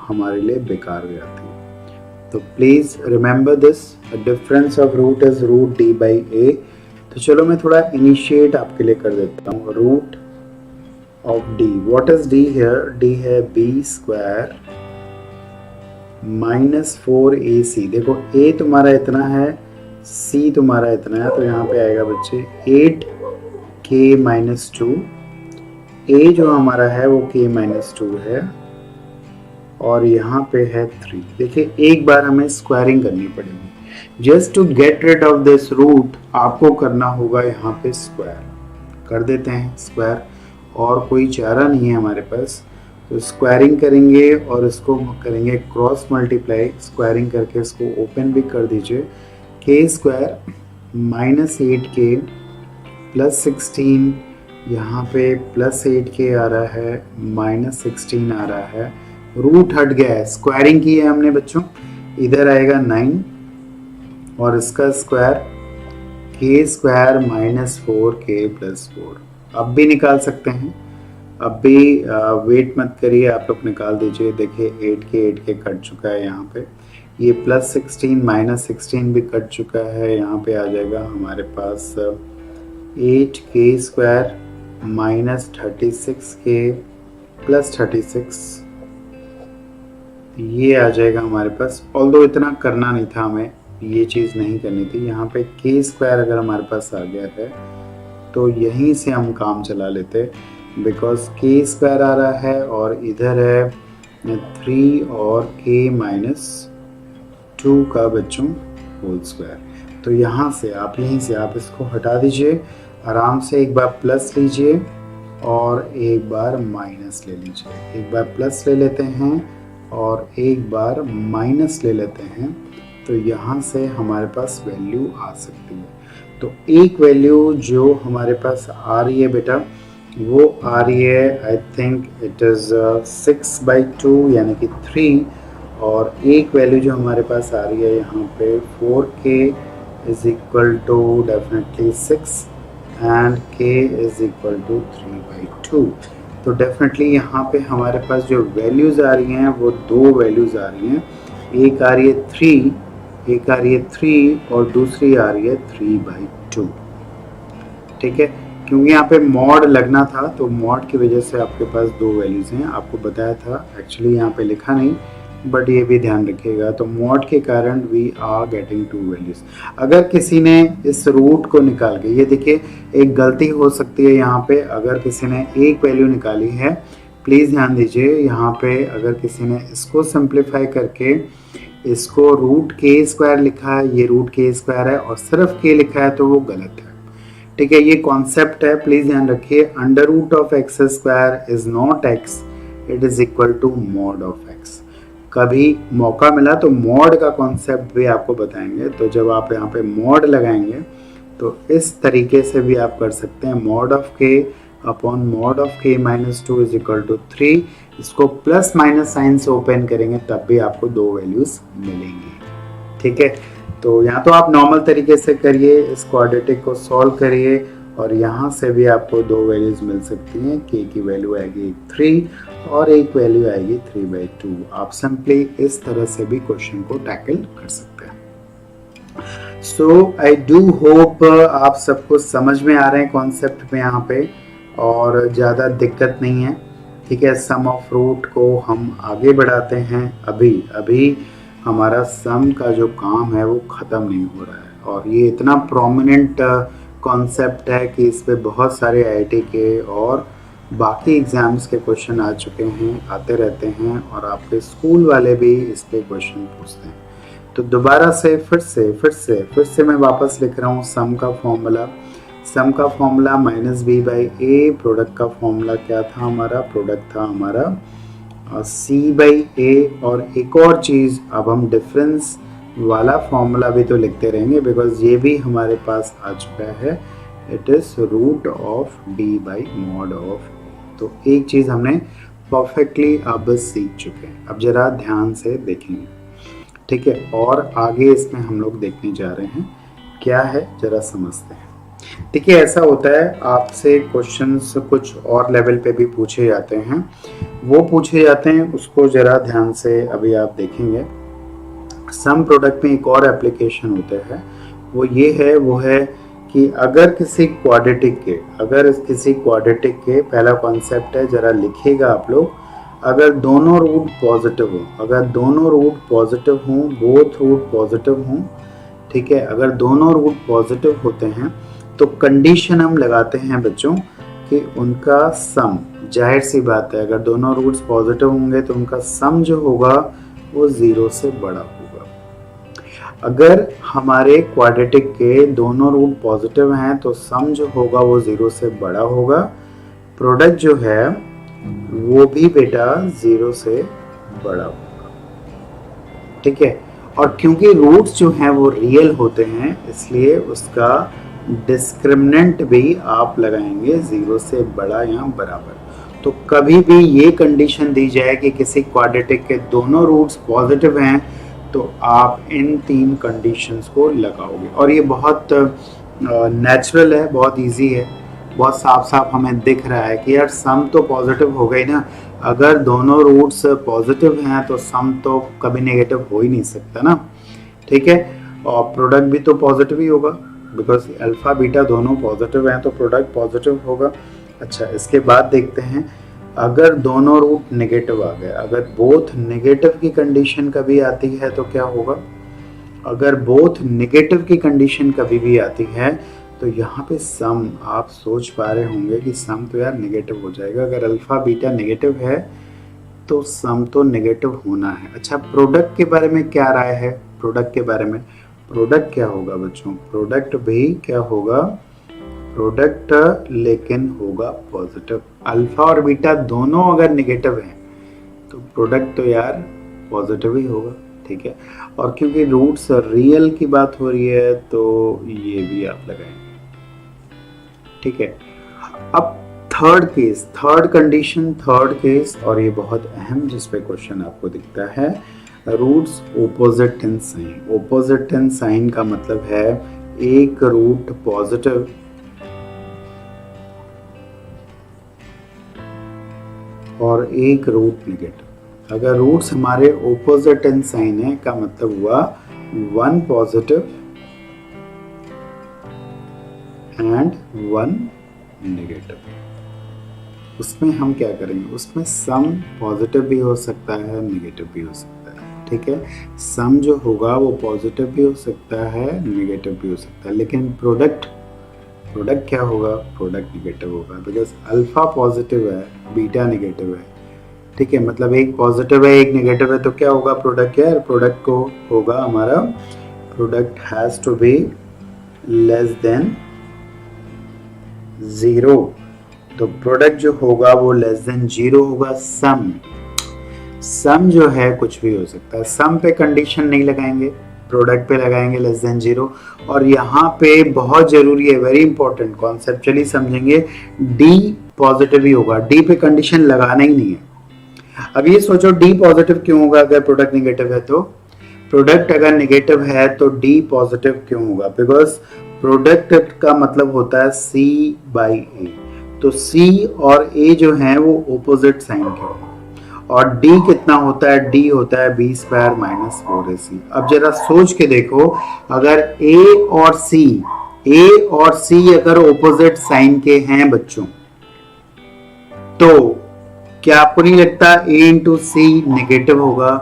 हमारे लिए बेकार हो जाती है। तो please remember this, difference of root is root d by a. तो चलो मैं थोड़ा इनिशिएट आपके लिए कर देता हूँ। Root of d, what is d here, d है b square -4ac। देखो a तुम्हारा इतना है, c तुम्हारा इतना है, तो यहाँ पे आएगा बच्चे 8k -2, a जो हमारा है वो k -2 है, और यहाँ पे है 3। देखिए एक बार हमें स्क्वायरिंग करनी पड़ेगी, just to get rid of this root आपको करना होगा यहाँ पे स्क्वायर, कर देते हैं स्क्वायर, और कोई चारा नहीं है हमारे पास, तो स्क्वायरिंग करेंगे और इसको करेंगे क्रॉस मल्टीप्लाई, स्क्वायरिंग करके इसको ओपन भी कर दीजिए, k स्क्वायर -8k +16, यहाँ पे +8k आ रहा है, -16 आ रहा है, रूट हट गया है, स्क्वायरिंग की है हमने बच्चों, इधर आएगा 9 और इसका स्क्वायर k स्क्वायर -4k + 4। अब भी निकाल सकते हैं, अब भी वेट मत करिए, आप लोग निकाल दीजिए। देखिए 8k कट चुका है यहाँ पे, ये +16 -16 भी कट चुका है, यहाँ पे आ जाएगा हमारे पास 8k स्क्वायर -36k + 36, ये आ जाएगा हमारे पास। ऑल्दो इतना करना नहीं था हमें, ये चीज़ नहीं करनी थी। यहाँ पे k स्क्वायर अगर हमारे पास आ गया है तो यहीं से हम काम चला लेते, बिकॉज k स्क्वायर आ रहा है और इधर है 3 और k -2 का बच्चों होल स्क्वायर। तो यहाँ से आप यहीं से आप इसको हटा दीजिए, आराम से एक बार प्लस लीजिए और एक बार माइनस ले लीजिए। एक बार प्लस ले लेते हैं और एक बार माइनस ले लेते हैं, तो यहाँ से हमारे पास वैल्यू आ सकती है। तो एक वैल्यू जो हमारे पास आ रही है बेटा, वो आ रही है, आई थिंक इट इज़ 6/2 यानी कि 3, और एक वैल्यू जो हमारे पास आ रही है यहाँ पे 4k is equal to definitely 6 and k is equal to 3/2। तो डेफिनेटली यहाँ पे हमारे पास जो वैल्यूज़ आ रही हैं वो दो वैल्यूज़ आ रही हैं, एक आ रही है 3, एक आ रही है 3 और दूसरी आ रही है 3/2। ठीक है, क्योंकि यहाँ पे मॉड लगना था तो मॉड की वजह से आपके पास दो वैल्यूज़ हैं। आपको बताया था, एक्चुअली यहाँ पे लिखा नहीं, बट ये भी ध्यान रखिएगा। तो मॉड के कारण we are getting two values. अगर किसी ने इस रूट को निकाल के, ये देखिए एक गलती हो सकती है यहाँ पे, अगर किसी ने एक वैल्यू निकाली है, प्लीज़ ध्यान दीजिए, यहाँ पे अगर किसी ने इसको सिंप्लीफाई करके इसको √k² लिखा है, ये √k² है और सिर्फ k लिखा है, तो वो गलत है। ठीक है, ये कॉन्सेप्ट है, प्लीज ध्यान रखिए। √x² is not x, it is equal to mod of x। कभी मौका मिला तो मॉड का कॉन्सेप्ट भी आपको बताएंगे। तो जब आप यहाँ पे मॉड लगाएंगे तो इस तरीके से भी आप कर सकते हैं, mod of k upon mod of k-2 is equal to 3। इसको प्लस माइनस साइन से ओपन करेंगे तब भी आपको दो वैल्यूज मिलेंगी। ठीक है, तो यहाँ तो आप नॉर्मल तरीके से करिए, इस क्वाड्रेटिक को सॉल्व करिए और यहाँ से भी आपको दो वैल्यूज मिल सकती हैं। k की वैल्यू आएगी 3 और एक वैल्यू आएगी 3/2। आप सिंपली इस तरह से भी क्वेश्चन को टैकल कर सकते हैं। सो आई डू होप आप सबको समझ में आ रहे हैं कॉन्सेप्ट में यहाँ पे, और ज़्यादा दिक्कत नहीं है। ठीक है, सम ऑफ रूट को हम आगे बढ़ाते हैं। अभी हमारा सम का जो काम है वो ख़त्म नहीं हो रहा है, और ये इतना प्रोमिनेंट कॉन्सेप्ट है कि इस पे बहुत सारे IIT के और बाकी एग्ज़ाम्स के क्वेश्चन आ चुके हैं, आते रहते हैं, और आपके स्कूल वाले भी इस पे क्वेश्चन पूछते हैं। तो दोबारा से फिर से मैं वापस लिख रहा हूँ सम का फॉर्मूला। सम का फॉर्मूला -b/a, प्रोडक्ट का फॉर्मूला क्या था हमारा, प्रोडक्ट था हमारा c/a। और एक और चीज़, अब हम डिफरेंस वाला फॉर्मूला भी तो लिखते रहेंगे, बिकॉज ये भी हमारे पास आ चुका है, इट इज़ √d/mod ऑफ। तो एक चीज़ हमने परफेक्टली अब सीख चुके हैं। अब जरा ध्यान से देखेंगे, ठीक है, और आगे इसमें हम लोग देखने जा रहे हैं क्या है, जरा समझते हैं। देखिए, ऐसा होता है आपसे क्वेश्चंस कुछ और लेवल पे भी पूछे जाते हैं, वो पूछे जाते हैं, उसको जरा ध्यान से अभी आप देखेंगे। सम प्रोडक्ट में एक और एप्लीकेशन होता है, वो है कि अगर किसी क्वाड्रेटिक के पहला कॉन्सेप्ट है, जरा लिखिएगा आप लोग, अगर दोनों रूट पॉजिटिव हों, बोथ रूट पॉजिटिव हों, ठीक है, अगर दोनों रूट पॉजिटिव होते हैं तो कंडीशन हम लगाते हैं बच्चों कि उनका सम, जाहिर सी बात है, अगर दोनों रूट्स पॉजिटिव होंगे तो उनका सम जो होगा वो 0 से बड़ा होगा। अगर हमारे क्वाड्रेटिक के दोनों रूट पॉजिटिव हैं तो सम जो होगा वो 0 से बड़ा होगा, प्रोडक्ट जो है वो भी बेटा 0 से बड़ा होगा। ठीक है, और क्योंकि रूट्स जो हैं वो रियल होते हैं, इसलिए उसका डिस्क्रिमिनेंट भी आप लगाएंगे 0 से बड़ा या बराबर। तो कभी भी ये कंडीशन दी जाए कि किसी क्वाड्रेटिक के दोनों रूट्स पॉजिटिव हैं, तो आप इन 3 कंडीशंस को लगाओगे, और ये बहुत नेचुरल है, बहुत इजी है, बहुत साफ हमें दिख रहा है कि यार सम तो पॉजिटिव हो गई ना। अगर दोनों रूट्स पॉजिटिव हैं तो सम तो कभी नेगेटिव हो ही नहीं सकता ना। ठीक है, और प्रोडक्ट भी तो पॉजिटिव ही होगा, बिकॉज अल्फा बीटा दोनों पॉजिटिव हैं तो प्रोडक्ट पॉजिटिव होगा। अच्छा, इसके बाद देखते हैं, अगर दोनों रूट नेगेटिव आ गए, अगर बोथ नेगेटिव की कंडीशन कभी आती है तो क्या होगा, अगर बोथ नेगेटिव की कंडीशन कभी भी आती है तो यहाँ पे सम, आप सोच पा रहे होंगे कि सम तो यार नेगेटिव हो जाएगा। अगर अल्फा बीटा नेगेटिव है तो सम तो नेगेटिव होना है। अच्छा, प्रोडक्ट के बारे में क्या राय है, प्रोडक्ट के बारे में, प्रोडक्ट क्या होगा बच्चों, प्रोडक्ट भी क्या होगा, प्रोडक्ट लेकिन होगा पॉजिटिव। अल्फा और बीटा दोनों अगर निगेटिव हैं तो प्रोडक्ट तो यार पॉजिटिव ही होगा, ठीक है। और क्योंकि रूट्स रियल की बात हो रही है तो ये भी आप लगाएंगे, ठीक है। अब third case, third condition, third case, और ये बहुत अहम जिस पे क्वेश्चन आपको दिखता है, रूट्स ओपोजिट इन साइन। ओपोजिट इन साइन का मतलब है एक रूट पॉजिटिव और एक रूट नेगेटिव। अगर रूट्स हमारे ओपोजिट इन साइन है का मतलब हुआ one positive and one negative. उसमें हम क्या करेंगे, उसमें सम पॉजिटिव भी हो सकता है, नेगेटिव भी हो सकता है, ठीक है। सम जो होगा वो पॉजिटिव भी हो सकता है, नेगेटिव भी हो सकता है, लेकिन प्रोडक्ट क्या होगा, प्रोडक्ट नेगेटिव होगा, बिकॉज अल्फा पॉजिटिव है, बीटा नेगेटिव है, ठीक है। मतलब एक पॉजिटिव है एक नेगेटिव है तो क्या होगा, प्रोडक्ट क्या है, प्रोडक्ट को होगा हमारा, product has to be less than 0। तो प्रोडक्ट जो होगा वो लेस देन 0 होगा। सम जो है कुछ भी हो सकता है, सम पे कंडीशन नहीं लगाएंगे, प्रोडक्ट पे लगाएंगे लेस देन 0। और यहाँ पे बहुत जरूरी है, वेरी इंपॉर्टेंट, कॉन्सेप्चुअली समझेंगे, डी पॉजिटिव ही होगा, डी पे कंडीशन लगाना ही नहीं है। अब ये सोचो डी पॉजिटिव क्यों होगा अगर प्रोडक्ट नेगेटिव है तो, प्रोडक्ट अगर नेगेटिव है तो डी पॉजिटिव क्यों होगा, बिकॉज प्रोडक्ट का मतलब होता है C बाई ए, तो C और A जो है वो ओपोजिट साइन के होंगे। और D कितना होता है, D होता है B स्क्वायर माइनस 4AC। अब जरा सोच के देखो, अगर A और C अगर ओपोजिट साइन के हैं बच्चों, तो क्या आपको नहीं लगता A इंटू सी नेगेटिव होगा?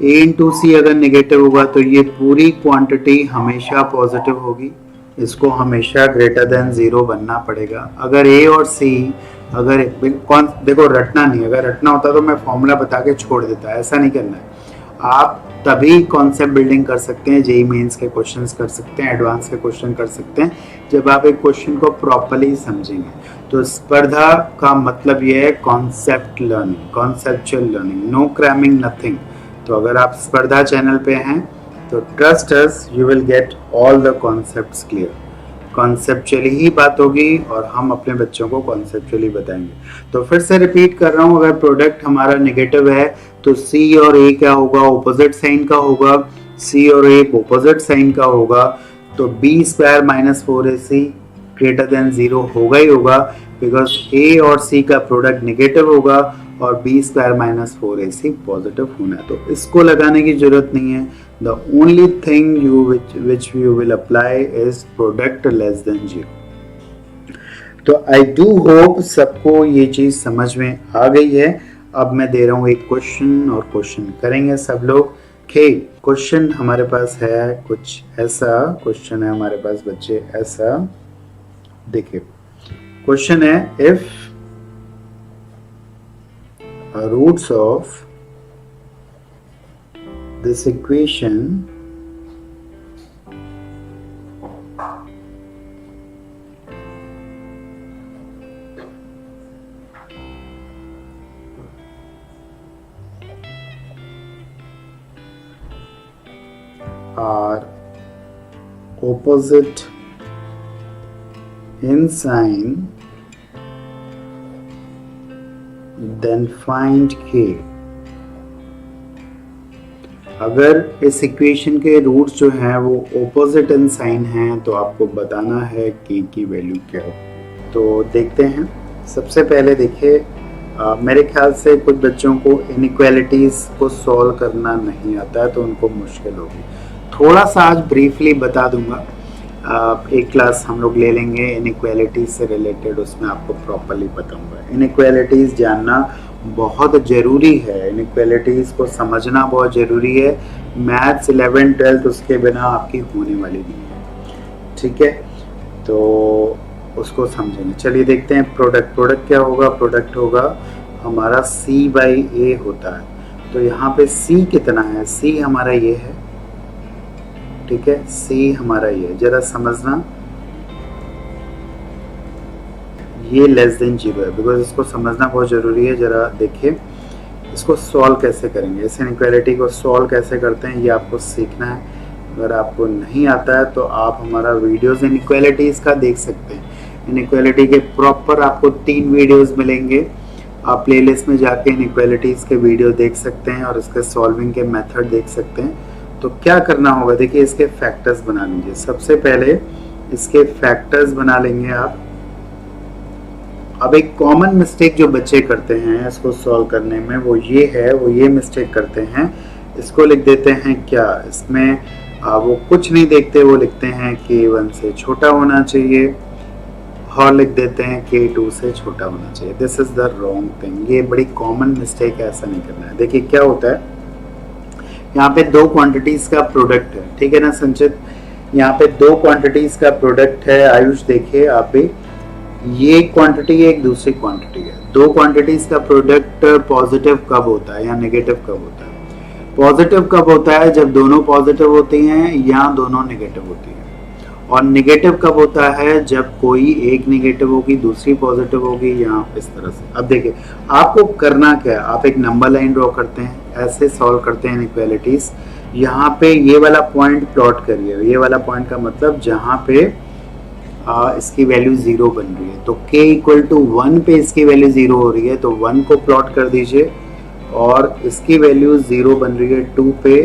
A इंटू सी अगर नेगेटिव होगा तो ये पूरी क्वांटिटी हमेशा पॉजिटिव होगी, इसको हमेशा ग्रेटर देन 0 बनना पड़ेगा। अगर A और C अगर देखो रटना नहीं, अगर रटना होता तो मैं फॉर्मूला बता के छोड़ देता, ऐसा नहीं करना है। आप तभी कॉन्सेप्ट बिल्डिंग कर सकते हैं, जेईई मेंस के क्वेश्चंस कर सकते हैं, एडवांस के क्वेश्चन कर सकते हैं, जब आप एक क्वेश्चन को प्रॉपर्ली समझेंगे। तो स्पर्धा का मतलब ये है concept learning, conceptual learning, no cramming, nothing. तो अगर आप स्पर्धा चैनल पे हैं तो trust us, you will get all the concepts clear. Conceptually ही बात होगी और हम अपने बच्चों को कॉन्सेप्चुअली बताएंगे। तो फिर से रिपीट कर रहा हूँ, अगर प्रोडक्ट हमारा नेगेटिव है तो C और A क्या होगा, ओपोजिट साइन का होगा। C और A ओपोजिट साइन का होगा तो B square minus 4AC greater than 0 होगा ही होगा, बिकॉज A और C का प्रोडक्ट नेगेटिव होगा और B square minus 4AC positive होना है। तो इसको लगाने की जरूरत नहीं है। The only thing which you will apply is product less than 0. तो I do hope सबको ये चीज समझ में आ गई है। अब मैं दे रहा हूँ एक क्वेश्चन और क्वेश्चन करेंगे सब लोग। क्वेश्चन हमारे पास है कुछ ऐसा, क्वेश्चन है हमारे पास बच्चे ऐसा, देखिए क्वेश्चन है, if roots of this equation are opposite in sign, then find K। अगर इस इक्वेशन के रूट्स जो हैं वो ओपोजिट इन साइन हैं तो आपको बताना है k की वैल्यू क्या हो। तो देखते हैं, सबसे पहले देखिए, मेरे ख्याल से कुछ बच्चों को इनइक्वालिटीज़ को सॉल्व करना नहीं आता है तो उनको मुश्किल होगी। थोड़ा सा आज ब्रीफली बता दूंगा, एक क्लास हम लोग ले लेंगे इनइक्वालिटीज से रिलेटेड, उसमें आपको प्रॉपरली बताऊंगा। इनइक्वालिटीज़ जानना बहुत ज़रूरी है, इनइक्वालिटीज़ को समझना बहुत ज़रूरी है। मैथ्स 11 12 उसके बिना आपकी होने वाली नहीं है, ठीक है। तो उसको समझेंगे। चलिए देखते हैं प्रोडक्ट क्या होगा। प्रोडक्ट होगा हमारा C बाई A होता है। तो यहाँ पे C कितना है, C हमारा ये है, ठीक है, C हमारा ये है, जरा समझना। ये लेस देन 0 है, बिकॉज इसको समझना बहुत ज़रूरी है। ज़रा देखिए इसको सॉल्व कैसे करेंगे, इस इनइक्वालिटी को सॉल्व कैसे करते हैं ये आपको सीखना है। अगर आपको नहीं आता है तो आप हमारा वीडियोस इनइक्वालिटीज़ का देख सकते हैं। इनइक्वालिटी के प्रॉपर आपको 3 वीडियोस मिलेंगे, आप प्लेलिस्ट में जाके इनइक्वालिटीज़ के वीडियो देख सकते हैं और इसके सॉल्विंग के मेथड देख सकते हैं। तो क्या करना होगा, देखिए इसके फैक्टर्स बना लीजिए। सबसे पहले इसके फैक्टर्स बना लेंगे आप। अब एक कॉमन मिस्टेक जो बच्चे करते हैं इसको सॉल्व करने में वो ये मिस्टेक करते हैं, इसको लिख देते हैं क्या, इसमें वो कुछ नहीं देखते, वो लिखते हैं k1 से छोटा होना चाहिए और लिख देते हैं k2 से छोटा होना चाहिए। This is the wrong thing, ये बड़ी कॉमन मिस्टेक है, ऐसा नहीं करना है। देखिए क्या होता है, यहाँ पे 2 क्वांटिटीज का प्रोडक्ट है, ठीक है ना संचित, यहाँ पे 2 क्वांटिटीज का प्रोडक्ट है। आयुष देखिए आप भी, ये एक क्वांटिटी है, एक दूसरी क्वांटिटी है। 2 क्वांटिटीज का प्रोडक्ट पॉजिटिव कब होता है या नेगेटिव कब होता है? पॉजिटिव कब होता है? जब दोनों पॉजिटिव होती हैं या दोनों नेगेटिव होती हैं। और नेगेटिव कब होता है? जब कोई एक नेगेटिव होगी दूसरी पॉजिटिव होगी, या इस तरह से। अब देखिए आपको करना क्या है, आप एक नंबर लाइन ड्रॉ करते हैं, ऐसे सॉल्व करते हैं इनइक्वालिटीज। यहाँ पे ये वाला पॉइंट प्लॉट करिए, ये वाला पॉइंट का मतलब जहाँ पे इसकी वैल्यू 0 बन रही है, तो k इक्वल टू 1 पे इसकी वैल्यू 0 हो रही है तो 1 को प्लॉट कर दीजिए, और इसकी वैल्यू 0 बन रही है 2 पे,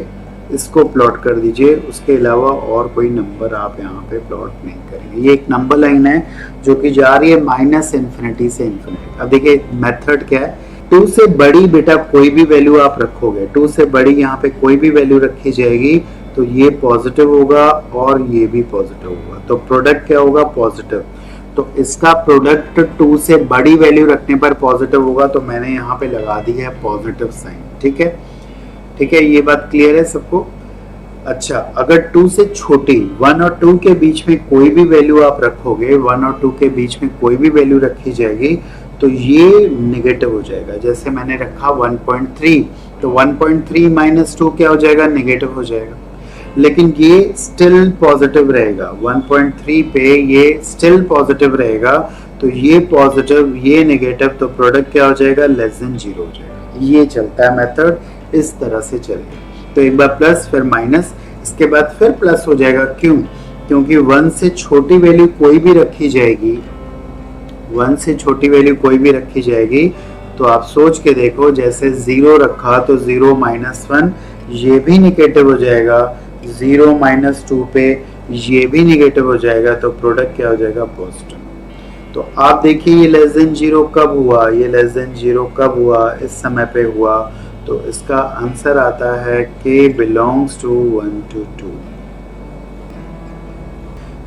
इसको प्लॉट कर दीजिए। उसके अलावा और कोई नंबर आप यहाँ पे प्लॉट नहीं करेंगे। ये एक नंबर लाइन है जो कि जा रही है माइनस इन्फिनिटी से इन्फिनिटी। अब देखिए मेथड क्या है, 2 से बड़ी बेटा कोई भी वैल्यू आप रखोगे, 2 से बड़ी यहाँ पे कोई भी वैल्यू रखी जाएगी तो ये पॉजिटिव होगा और ये भी पॉजिटिव होगा, तो प्रोडक्ट क्या होगा? पॉजिटिव। तो इसका प्रोडक्ट 2 से बड़ी वैल्यू रखने पर पॉजिटिव होगा, तो मैंने यहाँ पे लगा दी है पॉजिटिव साइन। ठीक है, ठीक है, ये बात क्लियर है सबको? अच्छा, अगर 2 से छोटी 1 और 2 के बीच में कोई भी वैल्यू आप रखोगे, 1 और 2 के बीच में कोई भी वैल्यू रखी जाएगी तो ये नेगेटिव हो जाएगा। जैसे मैंने रखा 1.3, तो 1.3 माइनस 2 क्या हो जाएगा? नेगेटिव हो जाएगा। लेकिन ये स्टिल पॉजिटिव रहेगा, 1.3 पे ये स्टिल पॉजिटिव रहेगा, तो ये पॉजिटिव ये नेगेटिव, तो प्रोडक्ट क्या हो जाएगा? लेस देन 0 हो जाएगा। ये चलता है मेथड, इस तरह से चलेगा। तो एक बार प्लस फिर माइनस, इसके बाद फिर प्लस हो जाएगा। क्यों? क्योंकि 1 से छोटी वैल्यू कोई भी रखी जाएगी, 1 से छोटी वैल्यू कोई भी रखी जाएगी, तो आप सोच के देखो, जैसे 0 रखा तो 0 माइनस 1 ये भी निगेटिव हो जाएगा, 0 माइनस 2 पे ये भी निगेटिव हो जाएगा, तो प्रोडक्ट क्या हो जाएगा? पॉजिटिव। तो आप देखिए ये लेस देन 0 कब हुआ? ये लेस देन 0 कब हुआ? इस समय पे हुआ। तो इसका आंसर आता है k belongs to 1 to 2.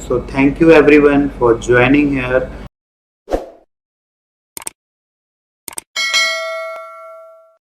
So thank you everyone for joining here.